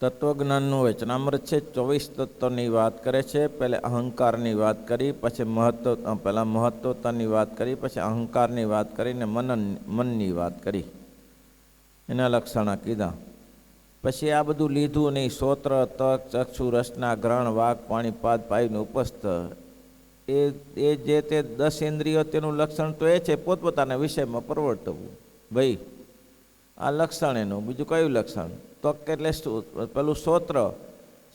તત્વજ્ઞાનનું વચનામૃત છે. 24 તત્વની વાત કરે છે. પહેલે અહંકારની વાત કરી, પછી પહેલાં મહત્વતાની વાત કરી, પછી અહંકારની વાત કરીને મનની વાત કરી, એના લક્ષણ કીધા. પછી આ બધું લીધું નહીં. શ્રોત્ર, તક, ચક્ષુ, રસના, ગ્રહણ, વાક, પાણી, પાદ, પાયુને ઉપસ્થ, એ જે તે 10 ઇન્દ્રિયો, તેનું લક્ષણ તો એ છે પોતપોતાના વિષયમાં પ્રવર્તવું. ભાઈ આ લક્ષણ એનું. બીજું કયું લક્ષણ? તક એટલે શું? પેલું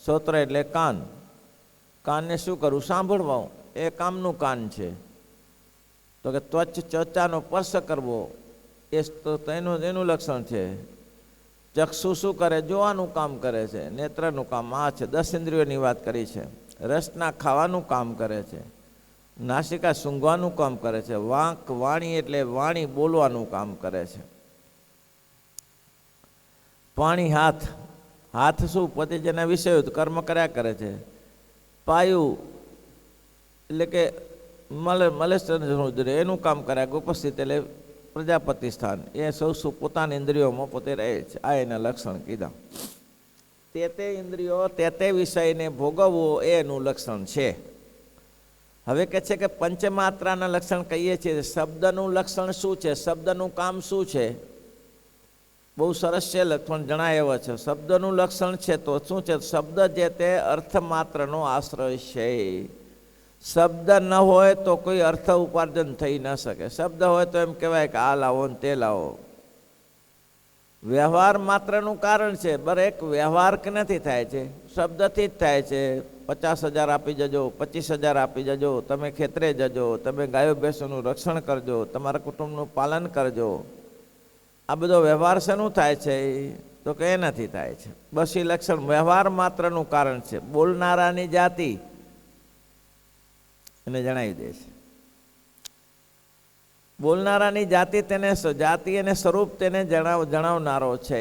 શ્રોત્ર એટલે કાન. કાનને શું કરવું? સાંભળવા. એ કામનું કાન છે. તો કે ત્વચાનો સ્પર્શ કરવો, એ તો એનું લક્ષણ છે. ચક્ષુ શું કરે? જોવાનું કામ કરે છે. નેત્રનું કામ આ છે. 10 ઇન્દ્રિયોની વાત કરી છે. રસના ખાવાનું કામ કરે છે. નાસિકા સૂંઘવાનું કામ કરે છે. વાણી એટલે વાણી બોલવાનું કામ કરે છે. પાણી હાથ શું? પોતે જેના વિષયો કર્મ કર્યા કરે છે. પાયું એટલે કે મલેશ્વર એનું કામ કર્યા. ઉપસ્થિત એટલે પ્રજાપતિ સ્થાન. એ સૌ પોતાની ઇન્દ્રિયોમાં પોતે રહે છે. આ એના લક્ષણ કીધા. તે ઇન્દ્રિયો તે વિષયને ભોગવવો એનું લક્ષણ છે. હવે કહે છે કે પંચમાત્રાના લક્ષણ કહીએ છીએ. શબ્દનું લક્ષણ શું છે? શબ્દનું કામ શું છે? બહુ સરસ છે લક્ષણ જણાવ્યો છે. શબ્દનું લક્ષણ છે તો શું છે? શબ્દ જે તે અર્થ માત્રનો આશ્રય છે. શબ્દ ન હોય તો કોઈ અર્થ ઉપાર્જન થઈ ન શકે. શબ્દ હોય તો એમ કહેવાય કે આ લાવો ને તે લાવો. વ્યવહાર માત્રનું કારણ છે. એક વ્યવહાર નથી થાય છે, શબ્દથી જ થાય છે. 50,000 આપી જજો, 25,000 આપી જજો, તમે ખેતરે જજો, તમે ગાયો ભેંસોનું રક્ષણ કરજો, તમારા કુટુંબનું પાલન કરજો. આ બધો વ્યવહાર શેનું થાય છે? તો કે એનાથી થાય છે. બસ એ લક્ષણ વ્યવહાર માત્રનું કારણ છે. બોલનારાની જાતિ એને જણાવી દે છે. બોલનારાની જાતિ અને સ્વરૂપ તેને જણાવનારો છે.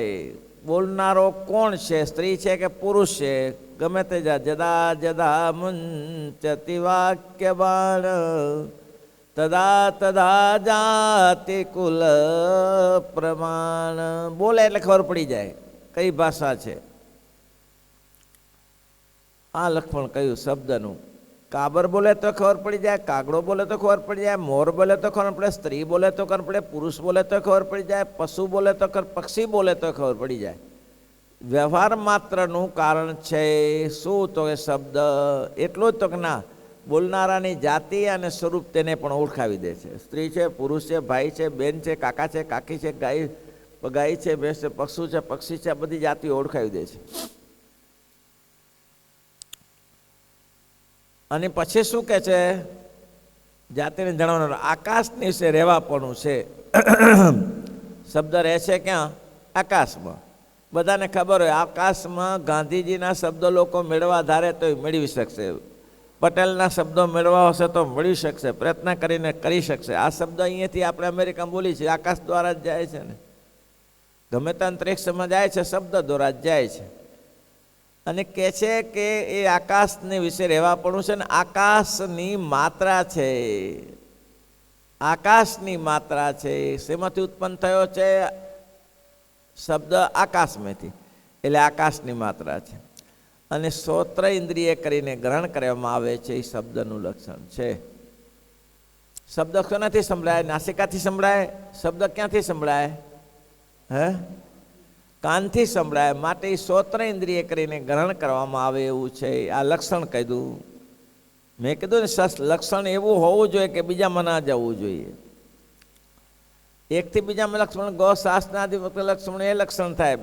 બોલનારો કોણ છે? સ્ત્રી છે કે પુરુષ છે? ગમે તે જદા જદા મુંચતિ વાક્યવાણ તદા જાતિ કુલ પ્રમાણ. બોલે એટલે ખબર પડી જાય કઈ ભાષા છે. આ લક્ષણ કયું? શબ્દનું. કાબર બોલે તો ખબર પડી જાય, કાગડો બોલે તો ખબર પડી જાય, મોર બોલે તો ખબર પડે, સ્ત્રી બોલે તો ખબર પડે, પુરુષ બોલે તો ખબર પડી જાય, પશુ બોલે તો પક્ષી બોલે તો ખબર પડી જાય. વ્યવહાર માત્રનું કારણ છે શું? તો એ શબ્દ. એટલું જ તો કે ના, બોલનારાની જાતિ અને સ્વરૂપ તેને પણ ઓળખાવી દે છે. સ્ત્રી છે, પુરુષ છે, ભાઈ છે, બેન છે, કાકા છે, કાકી છે, ગાય છે, ભેંસ છે, પશુ છે, પક્ષી છે, બધી જાતિઓ ઓળખાવી દે છે. અને પછી શું કહે છે? જાતિને જણાવવાનું આકાશની વિશે રહેવાપણું છે. શબ્દ રહે છે ક્યાં? આકાશમાં. બધાને ખબર હોય આકાશમાં ગાંધીજીના શબ્દો લોકો મેળવા ધારે તો મેળવી શકશે. પટેલના શબ્દો મેળવા હશે તો મેળવી શકશે. પ્રયત્ન કરીને કરી શકશે. આ શબ્દ અહીંયાથી આપણે અમેરિકામાં બોલી છે, આકાશ દ્વારા જ જાય છે ને. ગમે તે અંતરિક્ષમાં જાય છે, શબ્દ દ્વારા જ જાય છે. અને કહે છે કે એ આકાશને વિશે રહેવાપણું છે ને આકાશની માત્રા છે. આકાશની માત્રા છે. શેમાંથી ઉત્પન્ન થયો છે? શબ્દ આકાશમાંથી. એટલે આકાશની માત્રા છે. અને શ્રોત્ર ઇન્દ્રિય કરીને ગ્રહણ કરવામાં આવે છે. એ શબ્દનું લક્ષણ છે. શબ્દ ક્યાંથી સંભળાય? નાસિકાથી સંભળાય. શબ્દ ક્યાંથી સંભળાય? કાનથી સંભળાય. માટે શ્રોત્ર ઇન્દ્રિય કરીને ગ્રહણ કરવામાં આવે એવું છે. આ લક્ષણ કીધું. મેં કીધું ને લક્ષણ એવું હોવું જોઈએ કે બીજામાં ના જવું જોઈએ. એકથી બીજામાં લક્ષણ ગો શાસનાદિ લક્ષણ એ લક્ષણ થાય.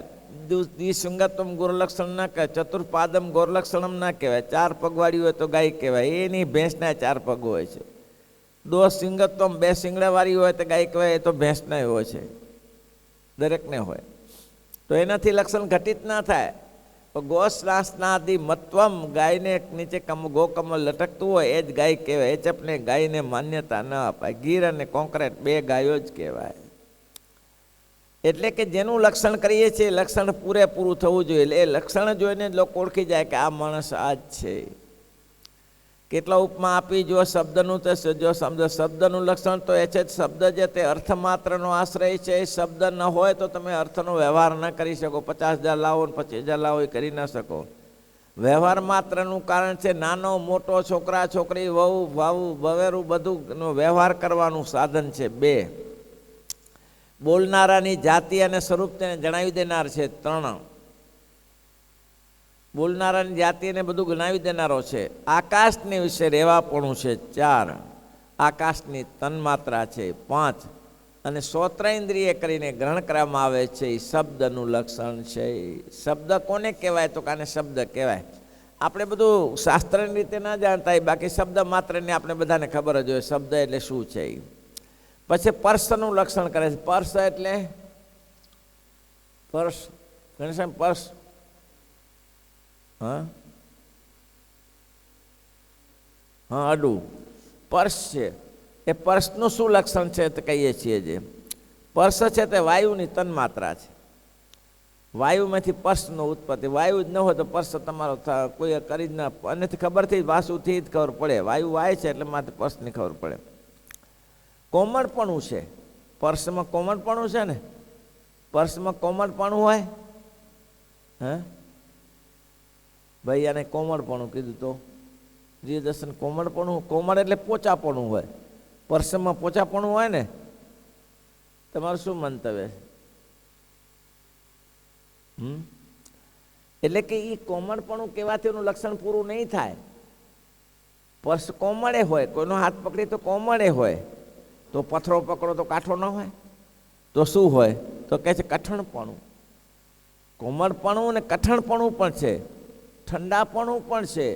દ્વિસંગત્વમ ગોરલક્ષણ ના કહેવાય. ચતુર્પાદમ ગોરલક્ષણમ ના કહેવાય. 4 પગવાળી હોય તો ગાય કહેવાય. એની ભેંસના 4 પગ હોય છે. દો સિંગત્વમ 2 શિંગડાવાળી હોય તો ગાય કહેવાય. એ તો ભેંસના હોય છે, દરેકને હોય. તો એનાથી લક્ષણ ઘટિત ના થાય. ગોશ્વાસનાદિ મત્વમ, ગાયને નીચે ગોકમલ લટકતું હોય એ જ ગાય કહેવાય. એ ચપને ગાયને માન્યતા ન અપાય. ગીર અને કોન્ક્રેટ 2 ગાયો જ કહેવાય. એટલે કે જેનું લક્ષણ કરીએ છીએ લક્ષણ પૂરેપૂરું થવું જોઈએ. એ લક્ષણ જોઈને લોકો ઓળખી જાય કે આ માણસ આ જ છે. કેટલા ઉપમા આપી? જો શબ્દનું તો જો શબ્દનું લક્ષણ તો એ છે શબ્દ જે તે અર્થ માત્રનો આશ્રય છે. એ શબ્દ ન હોય તો તમે અર્થનો વ્યવહાર ન કરી શકો. 50,000 લાવો ને 25,000 લાવો એ કરી ન શકો. વ્યવહાર માત્રનું કારણ છે નાનો મોટો, છોકરા છોકરી, વહુ ભાવું ભવેરું બધું વ્યવહાર કરવાનું સાધન છે. 2 બોલનારાની જાતિ અને સ્વરૂપ તેને જણાવી દેનાર છે. 3 બોલનારાની જાતિને બધું ગણાવી દેનારો છે. આકાશની વિશે રહેવાપણું છે. 4 આકાશની તન્માત્રા છે. 5 અને શ્રોત્રેન્દ્રિય કરીને ગ્રહણ કરવામાં આવે છે. એ શબ્દનું લક્ષણ છે. શબ્દ કોને કહેવાય? તો કાને શબ્દ કહેવાય. આપણે બધું શાસ્ત્રની રીતે ના જાણતા હોય, બાકી શબ્દ માત્રને આપણે બધાને ખબર જ હોય શબ્દ એટલે શું છે. પછી પર્સનું લક્ષણ કરે છે. પર્સ એટલે પર્સ ઘનશ્યામ પર્સ હા અડું પર્સ છે. એ પર્સનું શું લક્ષણ છે તો કહીએ છીએ જે પર્સ છે તે વાયુની તન્માત્રા છે. વાયુમાંથી પર્સનો ઉત્પત્તિ. વાયુ જ ન હોય તો પર્સ તમારો કોઈ કરી જ ના, અનેથી ખબરથી વાસુથી જ ખબર પડે. વાયુ વાય છે એટલે માથે પર્સની ખબર પડે. કોમળપણું છે. પર્સમાં કોમળપણું છે ને. પર્સમાં કોમળપણું હોય. હે ભાઈ આને કોમળપણું કીધું તો પ્રિયદર્શન કોમળપણું. કોમળ એટલે પોચાપણું હોય. પર્સમાં પોચાપણું હોય ને. તમારું શું મંતવ્ય? એટલે કે એ કોમળપણું કહેવાથી એનું લક્ષણ પૂરું નહીં થાય. પર્સ કોમળે હોય, કોઈનો હાથ પકડી તો કોમળે હોય, તો પથરો પકડો તો કાઠો ન હોય, તો શું હોય? તો કહે છે કઠણપણું. કોમળપણું ને કઠણપણું પણ છે, ઠંડાપણું પણ છે.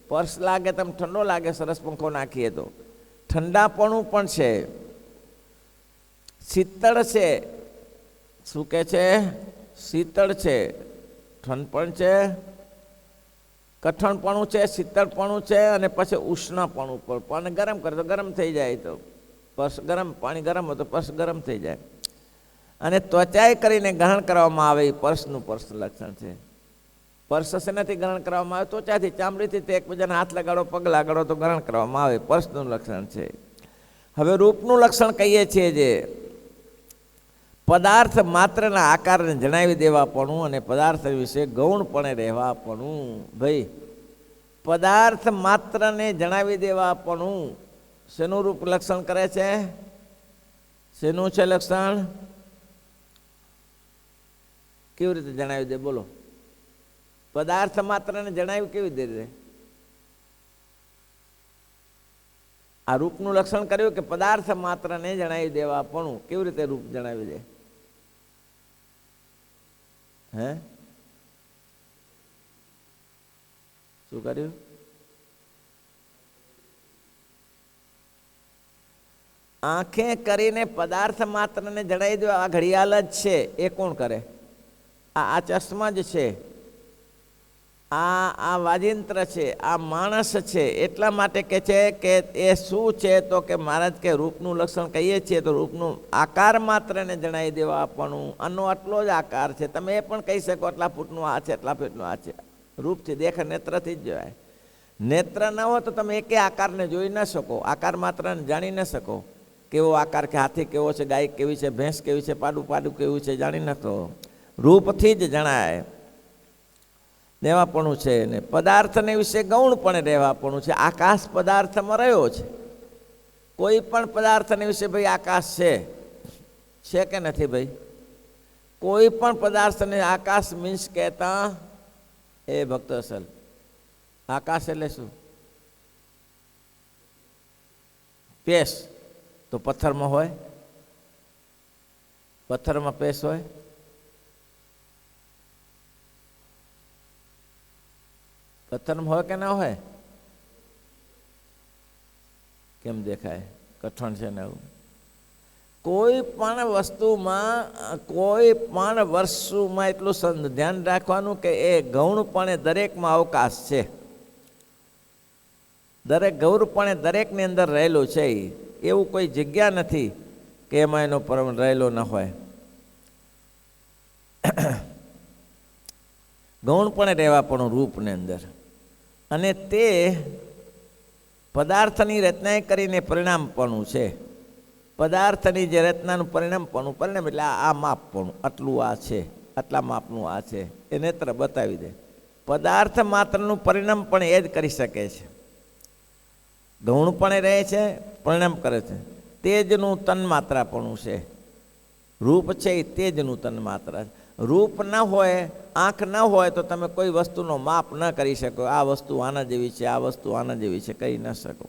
પર્સ લાગે તમે ઠંડો લાગે, સરસ પંખો નાખીએ તો ઠંડાપણું પણ છે. શીતળ છે. શું કહે છે? શીતળ છે, ઠંડ પણ છે, કઠણપણું છે, શીતળપણું છે, અને પછી ઉષ્ણપણું પણ. પાણી ગરમ કરે તો ગરમ થઈ જાય, તો પર્સ ગરમ, પાણી ગરમ હોય તો પર્સ ગરમ થઈ જાય. અને ત્વચાએ કરીને ગ્રહણ કરવામાં આવે એ પર્સનું લક્ષણ છે. પર્સ શેનાથી ગ્રહણ કરવામાં આવે? ત્વચાથી, ચામડીથી. તે એકબીજાને હાથ લગાડો, પગ લગાડો તો ગ્રહણ કરવામાં આવે. પર્સનું લક્ષણ છે. હવે રૂપનું લક્ષણ કહીએ છીએ જે પદાર્થ માત્રના આકારને જણાવી દેવાપણું અને પદાર્થ વિશે ગૌણપણે રહેવાપણું. ભાઈ પદાર્થ માત્રને જણાવી દેવાપણું શેનું રૂપ લક્ષણ કરે છે? શેનું છે લક્ષણ? કેવી રીતે જણાવી દે? બોલો. પદાર્થ માત્રને જણાવ્યું કેવી રીતે? આ રૂપનું લક્ષણ કર્યું કે પદાર્થ માત્રને જણાવી દેવાપણું. કેવી રીતે રૂપ જણાવી દે? હે શું કર્યું? આંખે કરીને પદાર્થ માત્રને જણાવી દો. આ ઘડિયાળ જ છે એ કોણ કરે? આ ચશ્મા જ છે, આ વાજિંત્ર છે, આ માણસ છે. એટલા માટે કે છે કે એ શું છે? તો કે મહારાજ કે રૂપનું લક્ષણ કહીએ છીએ તો રૂપનું આકાર માત્રને જણાવી દેવા આપણું. આનો આટલો જ આકાર છે. તમે એ પણ કહી શકો આટલા ફૂટનું આ છે, આટલા ફૂટનું આ છે. રૂપથી દેખ, નેત્રથી જ જોવાય. નેત્ર ન હોય તો તમે એકે આકારને જોઈ ન શકો, આકાર માત્રને જાણી ન શકો. કેવો આકાર, કે હાથી કેવો છે, ગાય કેવી છે, ભેંસ કેવી છે, પાડું કેવું છે, જાણી ન શકો. રૂપથી જ જણાય દેવાપણું છે. ને પદાર્થને વિશે ગૌણપણે રહેવાપણું છે. આકાશ પદાર્થમાં રહ્યો છે. કોઈ પણ પદાર્થને વિશે ભાઈ આકાશ છે કે નથી? ભાઈ કોઈ પણ પદાર્થને આકાશ મીન્સ કહેતા એ ભક્ત અસલ આકાશ એટલે શું? પેશ તો પથ્થરમાં હોય, પથ્થરમાં પેશ હોય. પથ્થરમાં હોય કે ના હોય? કેમ દેખાય? કઠણ છે ને એવું. કોઈ પણ વસ્તુમાં, કોઈ પણ વસ્તુમાં એટલું ધ્યાન રાખવાનું કે એ ગૌણપણે દરેકમાં અવકાશ છે. દરેક ગૌણપણે દરેકની અંદર રહેલું છે. એવું કોઈ જગ્યા નથી કે એમાં એનો રહેલો ન હોય. ગૌણપણે રહેવા પણ રૂપની અંદર. અને તે પદાર્થની રચના કરીને પરિણામપણું છે. પદાર્થની જે રચનાનું પરિણામ એટલે આ માપપણું, આટલું આ છે, આટલા માપનું આ છે, એ નેત્ર બતાવી દે. પદાર્થ માત્રનું પરિણામ પણ એ જ કરી શકે છે. ગૌણ પણ રહે છે, પરિણામ કરે છે. તેજનું તન્માત્રાપણું છે. રૂપ છે એ તેજનું તન્માત્રા. રૂપ ન હોય, આંખ ન હોય તો તમે કોઈ વસ્તુનો માપ ન કરી શકો. આ વસ્તુ આના જેવી છે, આ વસ્તુ આના જેવી છે, કહી ન શકો.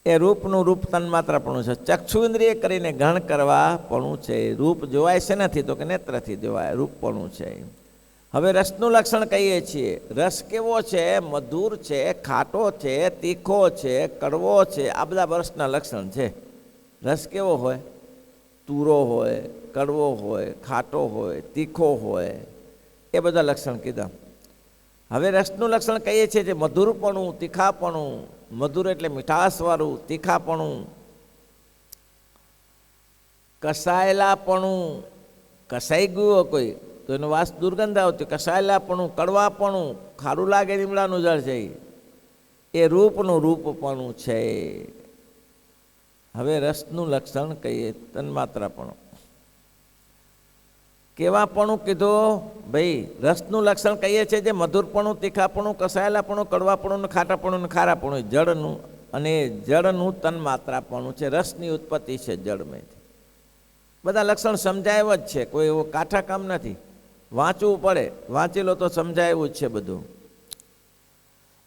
એ રૂપનું રૂપ તન્માત્રાપણું છે. ચક્ષુ ઇન્દ્રિય કરીને ગ્રહણ કરવાપણું છે. રૂપ જોવાય છે નથી તો કે નેત્રથી જોવાય, રૂપપણું છે. હવે રસનું લક્ષણ કહીએ છીએ. રસ કેવો છે? મધુર છે, ખાટો છે, તીખો છે, કડવો છે. આ બધા રસના લક્ષણ છે. રસ કેવો હોય? તુરો હોય, કડવો હોય, ખાટો હોય, તીખો હોય, એ બધા લક્ષણ કીધા. હવે રસનું લક્ષણ કહીએ છીએ જે મધુરપણું, તીખાપણું. મધુર એટલે મીઠાશવાળું, તીખાપણું, કસાયેલાપણું, કસાઈ ગયું કોઈ તો એનો વાસ દુર્ગંધ આવતી. કસાયેલાપણું, કડવાપણું, ખારું લાગે લીમડાનું જળ છે, એ રૂપનું રૂપપણું છે. હવે રસનું લક્ષણ કહીએ તન્માત્રાપણું. કેવાપણું કીધું ભાઈ? રસનું લક્ષણ કહીએ છીએ જે મધુરપણું, તીખાપણું, કસાયેલાપણું, કડવાપણું, ખાટાપણું, ખારાપણું, જળનું અને જળનું તન્માત્રાપણું છે. રસની ઉત્પત્તિ છે જળમાંથી. બધા લક્ષણ સમજાય જ છે, કોઈ એવો કાઠા કામ નથી. વાંચવું પડે, વાંચી લો તો સમજાય એવું જ છે બધું.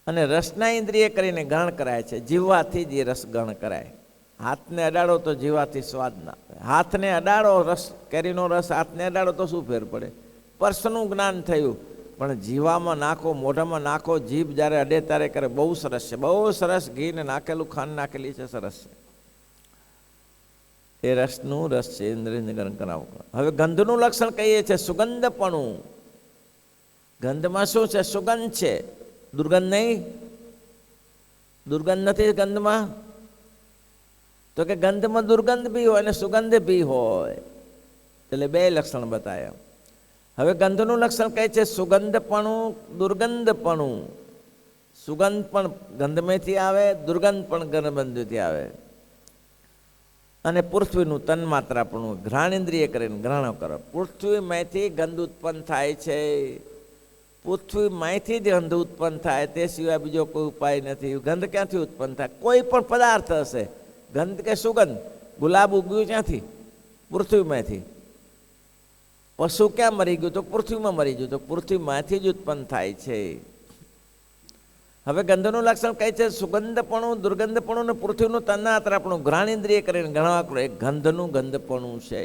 અને રસના ઇન્દ્રિય કરીને ગ્રહણ કરાય છે. જીવવાથી જ એ રસ ગ્રહણ કરાય. હાથને અડાડો તો જીવાથી સ્વાદ ના આવે. હાથને અડાડો, રસ કેરીનો રસ હાથને અડાડો તો શું ફેર પડે? સ્પર્શનું જ્ઞાન થયું. પણ જીવામાં નાખો, મોઢામાં નાખો, જીભ જ્યારે અડે ત્યારે કરે બહુ સરસ છે, બહુ સરસ. ઘીને નાખેલું, ખાંડ નાખેલી છે, સરસ છે. એ રસનું રસ છે, ઇન્દ્રિયગ્રહણ કરાવો. હવે ગંધનું લક્ષણ કહીએ છીએ સુગંધપણું. ગંધમાં શું છે? સુગંધ છે, દુર્ગંધ નહીં. દુર્ગંધ નથી ગંધમાં. તો કે ગંધમાં દુર્ગંધ બી હોય અને સુગંધ બી હોય, એટલે બે લક્ષણ બતાવ્યા. હવે ગંધનું લક્ષણ કહે છે સુગંધપણું, દુર્ગંધપણું. સુગંધ પણ ગંધમાંથી આવે, દુર્ગંધ પણ ગંધમાંથી આવે. અને પૃથ્વીનું તન્માત્રાપણું. ઘ્રાણેન્દ્રિય કરીને ગ્રહણ કરો. પૃથ્વીમાંથી ગંધ ઉત્પન્ન થાય છે. પૃથ્વીમાંથી જ ગંધ ઉત્પન્ન થાય, તે સિવાય બીજો કોઈ ઉપાય નથી. ગંધ ક્યાંથી ઉત્પન્ન થાય? કોઈ પણ પદાર્થ હશે, ગંધ કે સુગંધ. ગુલાબ ઉગ્યું ક્યાંથી? પૃથ્વીમાંથી. પશુ ક્યાં મરી ગયું? તો પૃથ્વીમાં મરી ગયું. તો પૃથ્વીમાંથી જ ઉત્પન્ન થાય છે. હવે ગંધનું લક્ષણ કહે છે સુગંધપણું, દુર્ગંધપણું ને પૃથ્વીનું તન્માત્રાપણું. ઘ્રાણેન્દ્રિય કરીને ગણવા કરો. એ ગંધનું ગંધપણું છે.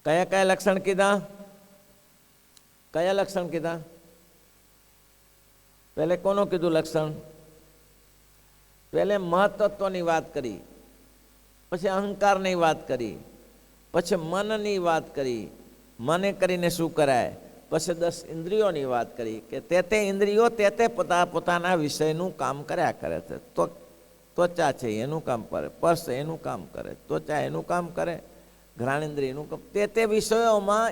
કયા કયા લક્ષણ કીધા? કયા લક્ષણ કીધા? પહેલે કોનું કીધું લક્ષણ? પહેલે મહત્તત્વની વાત કરી, પછી અહંકારની વાત કરી, પછી મનની વાત કરી. મને કરીને શું કરાય? પછી 10 ઇન્દ્રિયોની વાત કરી કે તે ઇન્દ્રિયો તે પોતાના વિષયનું કામ કર્યા કરે છે. તો ત્વચા છે એનું કામ કરે, સ્પર્શ એનું કામ કરે, ત્વચા એનું કામ કરે, ઘ્રાણેન્દ્રિયનું કામ. તે વિષયોમાં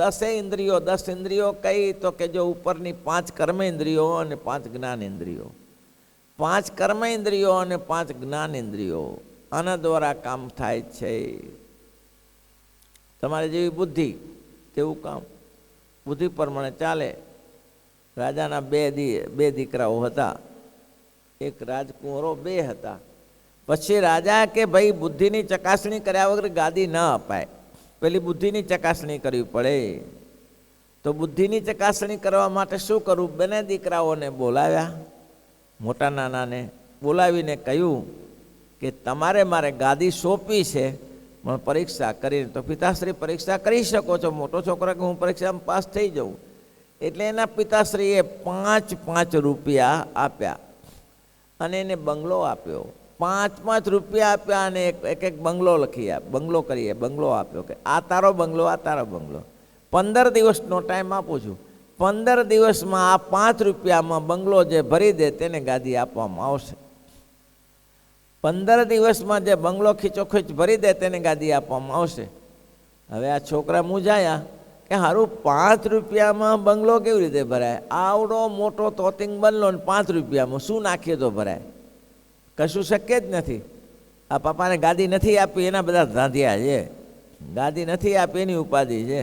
10 ઇન્દ્રિયો. 10 ઇન્દ્રિયો કઈ? તો કે જો ઉપરની 5 કર્મેન્દ્રિયો અને 5 જ્ઞાનેન્દ્રિયો. 5 કર્મેન્દ્રિયો અને 5 જ્ઞાનેન્દ્રિયો, આના દ્વારા કામ થાય છે. તમારે જેવી બુદ્ધિ તેવું કામ. બુદ્ધિ પ્રમાણે ચાલે. રાજાના બે દીકરાઓ હતા. એક રાજકુંવરો, 2 હતા. પછી રાજા કે ભાઈ બુદ્ધિની ચકાસણી કર્યા વગર ગાદી ન અપાય, પેલી બુદ્ધિની ચકાસણી કરવી પડે. તો બુદ્ધિની ચકાસણી કરવા માટે શું કરવું? બંને દીકરાઓને બોલાવ્યા, મોટા નાનાને બોલાવીને કહ્યું કે તમારે મારે ગાદી સોંપી છે, પણ પરીક્ષા કરીને. તો પિતાશ્રી પરીક્ષા કરી શકો છો, મોટો છોકરો કે હું પરીક્ષામાં પાસ થઈ જાઉં. એટલે એના પિતાશ્રીએ 5 રૂપિયા આપ્યા અને એને બંગલો આપ્યો. 5 રૂપિયા આપ્યા અને એક બંગલો લખી આપ, બંગલો કરીએ, બંગલો આપ્યો કે આ તારો બંગલો, આ તારો બંગલો. 15 દિવસનો ટાઈમ આપું છું. 15 દિવસમાં આ 5 રૂપિયામાં બંગલો જે ભરી દે તેને ગાદી આપવામાં આવશે. 15 દિવસમાં જે બંગલો ખીચોખીચ ભરી દે તેને ગાદી આપવામાં આવશે. હવે આ છોકરા મૂંઝાયા કે સારું 5 રૂપિયામાં બંગલો કેવી રીતે ભરાય? આવડો મોટો તોતિંગ બંગલો ને 5 રૂપિયામાં શું નાખીએ તો ભરાય? કશું શક્ય જ નથી. આ પપ્પાને ગાદી નથી આપી એના બધા ધાંધિયા છે, ગાદી નથી આપી એની ઉપાધિ છે.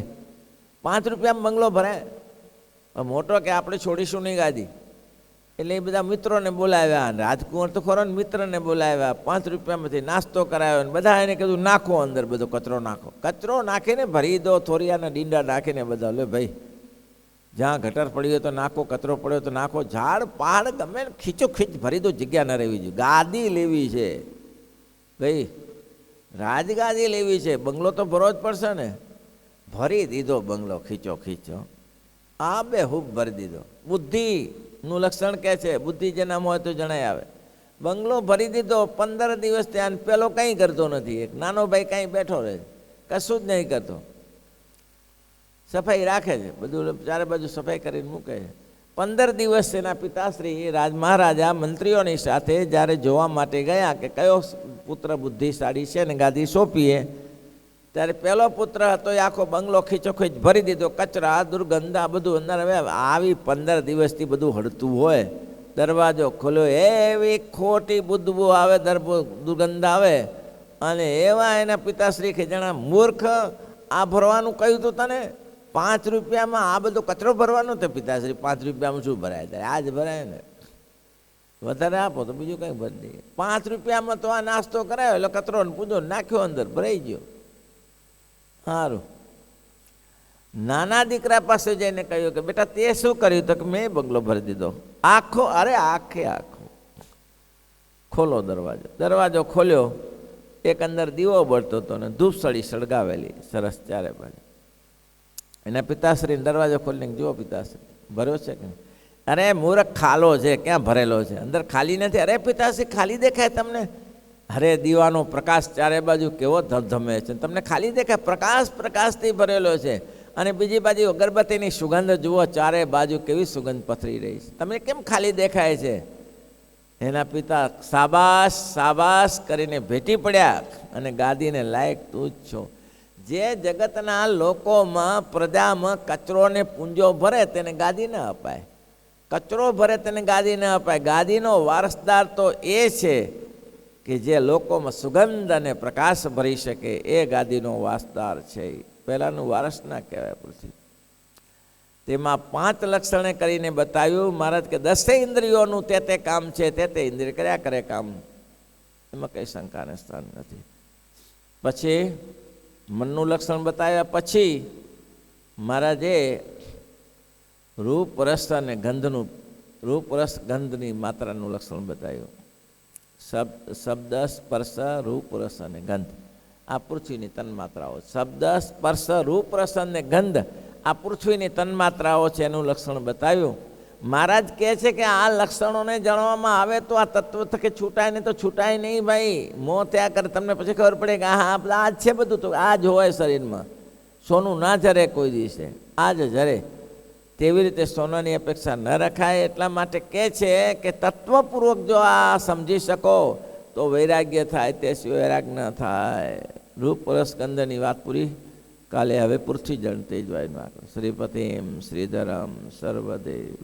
5 રૂપિયામાં બંગલો ભરાય? મોટો કે આપણે છોડીશું નહીં ગાદી. એટલે એ બધા મિત્રોને બોલાવ્યા, રાજકુંવર તો ખરો ને, મિત્રને બોલાવ્યા, 5 રૂપિયામાંથી નાસ્તો કરાવ્યો ને બધા એને કીધું નાખો અંદર, બધો કચરો નાખો. કચરો નાખીને ભરી દો, થોરિયાના ડીંડા નાખીને બધા, લે ભાઈ જ્યાં ગટર પડી હોય તો નાખો, કચરો પડ્યો તો નાખો, ઝાડ પહાડ ગમે ખીચો ખીચ ભરી દો, જગ્યા ન રહેવી જોઈએ. ગાદી લેવી છે ભાઈ, રાજગાદી લેવી છે, બંગલો તો ભરવો જ પડશે ને. ભરી દીધો બંગલો ખીચો ખીચો, આ બે હૂબ ભરી દીધો. બુદ્ધિનું લક્ષણ કે છે, બુદ્ધિ જેનામાં હોય તો જણાય આવે. બંગલો ભરી દીધો. 15 દિવસ ત્યાં પેલો કંઈ કરતો નથી. એક નાનો ભાઈ કાંઈ બેઠો રહે, કશું જ નહીં કરતો, સફાઈ રાખે છે, બધું ચારે બાજુ સફાઈ કરીને મૂકે છે. 15 દિવસ એના પિતાશ્રી મહારાજા મંત્રીઓની સાથે જ્યારે જોવા માટે ગયા કે કયો પુત્ર બુદ્ધિશાળી છે ને ગાદી સોંપીએ, ત્યારે પહેલો પુત્ર હતો એ આખો બંગલો ખીચોખીચ ભરી દીધો, કચરા દુર્ગંધ આ બધું અંદર. હવે આવી 15 દિવસથી બધું હળતું હોય, દરવાજો ખોલ્યો એવી ખોટી બુદ્ધબુ આવે, દુર્ગંધ આવે. અને એવા એના પિતાશ્રી કે જણા મૂર્ખ, આ ભરવાનું કહ્યું હતું તને? 5 રૂપિયામાં આ બધો કચરો ભરવાનો? તો પિતાશ્રી 5 રૂપિયામાં શું ભરાય? ત્યારે આ જ ભરાય ને, વધારે આપો તો બીજું કંઈ ભરી દઈએ. 5 રૂપિયામાં તો આ નાસ્તો કરાયો એટલે કચરો પૂજો નાખ્યો અંદર, ભરાઈ ગયો. સારું. નાના દીકરા પાસે જઈને કહ્યું કે બેટા તે શું કર્યું? તો કે મેં બંગલો ભરી દીધો આખો. અરે આખે આખો. ખોલો દરવાજો. દરવાજો ખોલ્યો, એક અંદર દીવો બળતો હતો ને ધૂપસળી સળગાવેલી સરસ ચારે બાજુ. એના પિતાશ્રીને દરવાજો ખોલીને જુઓ પિતાશ્રી ભર્યો છે કે? અરે મૂર્ખ, ખાલો છે, ક્યાં ભરેલો છે? અંદર ખાલી નથી. અરે પિતાશ્રી ખાલી દેખાય તમને? અરે દીવાનો પ્રકાશ ચારે બાજુ કેવો ધમધમે છે, તમને ખાલી દેખાય? પ્રકાશ પ્રકાશથી ભરેલો છે. અને બીજી બાજુ અગરબત્તીની સુગંધ જુઓ, ચારે બાજુ કેવી સુગંધ પથરી રહી છે, તમને કેમ ખાલી દેખાય છે? એના પિતા શાબાશ શાબાશ કરીને ભેટી પડ્યા અને ગાદીને લાયક તું જ છો. જે જગતના લોકોમાં પ્રજામાં કચરો ને પૂંજો ભરે તેને ગાદી ન અપાય, કચરો ભરે તેને ગાદી ન અપાય. ગાદીનો વારસદાર તો એ છે કે જે લોકોમાં સુગંધ અને પ્રકાશ ભરી શકે, એ ગાદીનો વારસદાર છે. પહેલાંનું વારસ ના કહેવાય પૃથ્વી. તેમાં 5 લક્ષણે કરીને બતાવ્યું મહારાજ કે 10 ઇન્દ્રિયોનું તે કામ છે, તે ઇન્દ્રિય કર્યા કરે કામ, એમાં કંઈ શંકાને સ્થાન નથી. પછી મનનું લક્ષણ બતાવ્યા. પછી મહારાજે રૂપ રસ અને ગંધનું, રૂપ રસ ગંધની માત્રાનું લક્ષણ બતાવ્યું. શબ્દ સ્પર્શ રૂપ રસ અને ગંધ, આ પૃથ્વીની તન્માત્રાઓ. શબ્દ સ્પર્શ રૂપ રસ અને ગંધ આ પૃથ્વીની તન્માત્રાઓ છે, એનું લક્ષણ બતાવ્યું. મહારાજ કહે છે કે આ લક્ષણોને જાણવામાં આવે તો આ તત્વ થકે છૂટાય નહીં તો છૂટાય નહીં ભાઈ. મોં ત્યાં કરે તમને પછી ખબર પડે કે હા આ જ છે બધું, તો આ જ હોય શરીરમાં. સોનું ના જરે કોઈ દિવસે, આ જ જરે. તેવી રીતે સોનાની અપેક્ષા ન રખાય. એટલા માટે કહે છે કે તત્વપૂર્વક જો આ સમજી શકો તો વૈરાગ્ય થાય, તે સિવાય વૈરાગ ન થાય. રૂપ રસ ગંધની વાત પૂરી. કાલે હવે પૃથ્વી જણ તેજવાયનું આગળ. શ્રીપતિમ શ્રીધરમ સર્વદેવ.